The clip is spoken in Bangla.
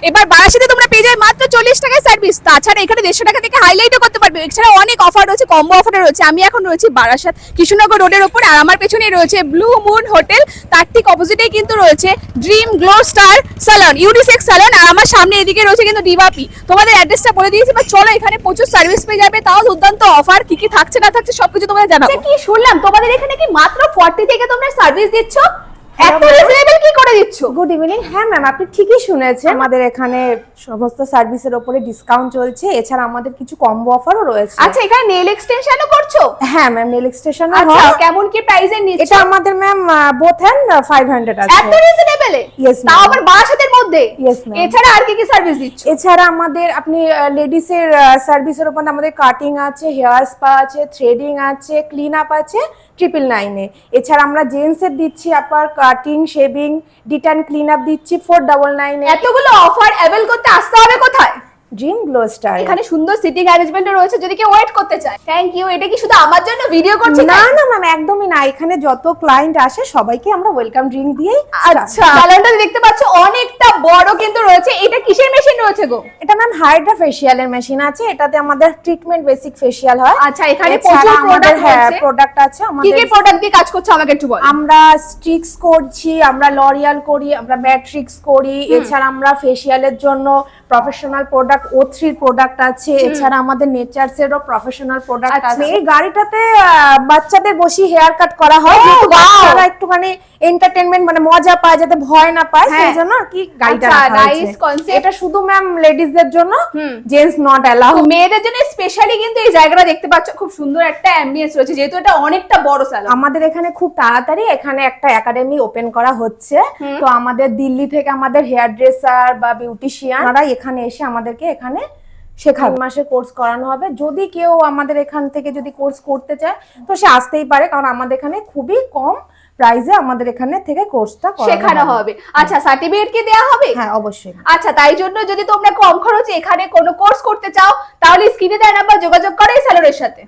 এবার বারাসাতে তোমরা পেয়ে যাবে মাত্র 40 টাকায় সার্ভিস। তাছাড়া এখানে 150 টাকা থেকে হাইলাইটও করতে পারবে। এছাড়া অনেক অফার রয়েছে, কম্বো অফার রয়েছে। আমি এখন রয়েছি বারাসাত কৃষ্ণনগর রোডের উপর, আর আমার পেছনেই রয়েছে ব্লু মুন হোটেল। তার ঠিক অপোজিটেই কিন্তু রয়েছে Dream Glow Star Salon, unisex salon. আর আমার সামনে এদিকে রয়েছে কিন্তু ডিভাপি। তোমাদের অ্যাড্রেসটা বলে দিয়েছি, বা চলো এখানে প্রচুর সার্ভিস পেয়ে যাবে, তাও দুর্দান্ত অফার। কি কি থাকছে না থাকছে সবকিছু তোমাদের জানাবো। কি শুনলাম তোমাদের এখানে কি মাত্র 40 থেকে তোমরা সার্ভিস দিচ্ছ? এত রিজনেবল কি করে দিচ্ছ? Good evening. হ্যাঁ ম্যাম, আপনি ঠিকই শুনেছেন, আমাদের এখানে সমস্ত সার্ভিসের উপরে ডিসকাউন্ট চলছে। এছাড়া আমাদের কিছু কম্বো অফারও রয়েছে। আচ্ছা, এখানে নেল এক্সটেনশনও করছো? হ্যাঁ ম্যাম, নেল এক্সটেনশন। আচ্ছা, কেমন কি প্রাইসে নিচ্ছ? এটা আমাদের ম্যাম বোথ হ্যান্ড 500 আছে। এত রিজনেবলে? Yes, ma'am. তাও আবার বারাসাতের মধ্যে? Yes, ma'am. এছাড়া আর কি কি সার্ভিস দিচ্ছ? এছাড়া আমাদের আপনি লেডিস এর সার্ভিসের উপর আমাদের কাটিং আছে, হেয়ার স্পা আছে, থ্রেডিং আছে, ক্লিন আপ আছে 999 এ। এছাড়া আমরা জেন্টস এর দিচ্ছি upper cutting, shaving, detan clean up দিচ্ছি 499 এ। এতগুলো অফার অ্যাভেল করতে আসতে হবে কোথায়? Dream Glow star. এখানে সুন্দর সিটিং অ্যারেঞ্জমেন্টও রয়েছে যদি কেউ ওয়েট করতে চায়। Thank you. এটা কি শুধু আমার জন্য ভিডিও করছি? না না ম্যাম, একদমই না। এখানে যত ক্লায়েন্ট আসে সবাইকে আমরা ওয়েলকাম ড্রিঙ্ক দিয়েই। আচ্ছা, স্যালনটা দেখতে পাচ্ছ অনেকটা বড় কিন্তু রয়েছে। এটা কিসের মেশিন রয়েছে গো? এটা ম্যাম হাইড্রা ফেশিয়ালের মেশিন আছে। এটাতে আমাদের ট্রিটমেন্ট বেসিক ফেশিয়াল হয়। আচ্ছা, এখানে প্রচুর প্রোডাক্ট রয়েছে। প্রোডাক্ট আছে কি আমাদের। কি প্রোডাক্ট দিয়ে কাজ করছো আমাকে একটু বলো। আমরা স্ট্রিক্স করছি, আমরা লরিয়াল করি, আমরা ম্যাট্রিক্স করি। এছাড়া আমরা ফেশিয়ালের জন্য প্রফেশনাল প্রোডাক্ট O3 প্রোডাক্ট আছে। এছাড়া আমাদের নেচারস এরও প্রফেশনাল প্রোডাক্ট আছে। এই গাড়িটাতে বাচ্চাদের বসি হেয়ার কাট করা হয়, যেহেতু বাচ্চারা একটুখানি এন্টারটেইনমেন্ট মানে মজা পায়, যাতে ভয় না পায়, সেই জন্য আর কি গাড়িটা রাখা হয়েছে। এটা শুধু ম্যাম লেডিসদের জন্য, জেন্টস নট অ্যালাউ। মেয়েদের জন্য স্পেশালি কিন্তু এই জায়গাটা দেখতে পাচ্ছ, খুব সুন্দর একটা অ্যাম্বিয়েন্স রয়েছে, যেহেতু এটা অনেকটা বড় স্যালন। আমাদের এখানে খুব তাড়াতাড়ি এখানে একটা একাডেমি ওপেন করা হচ্ছে। তো আমাদের দিল্লি থেকে আমাদের হেয়ার ড্রেসার বা বিউটিশিয়ান তারা এখানে এসে আমাদেরকে এখানে শেখাবে। মাসে কোর্স করানো হবে। যদি কেউ আমাদের এখান থেকে যদি কোর্স করতে চায় তো সে আসতেই পারে, কারণ আমাদের এখানে খুবই কম প্রাইসে আমাদের এখানে থেকে কোর্সটা শেখানো হবে। আচ্ছা, সার্টিফিকেট কি দেওয়া হবে? হ্যাঁ, অবশ্যই। আচ্ছা, তাই জন্য যদি তোমরা কম খরচে এখানে কোনো কোর্স করতে চাও তাহলে স্ক্রিনে দেওয়া নাম্বার যোগাযোগ করো এই স্যালনের সাথে।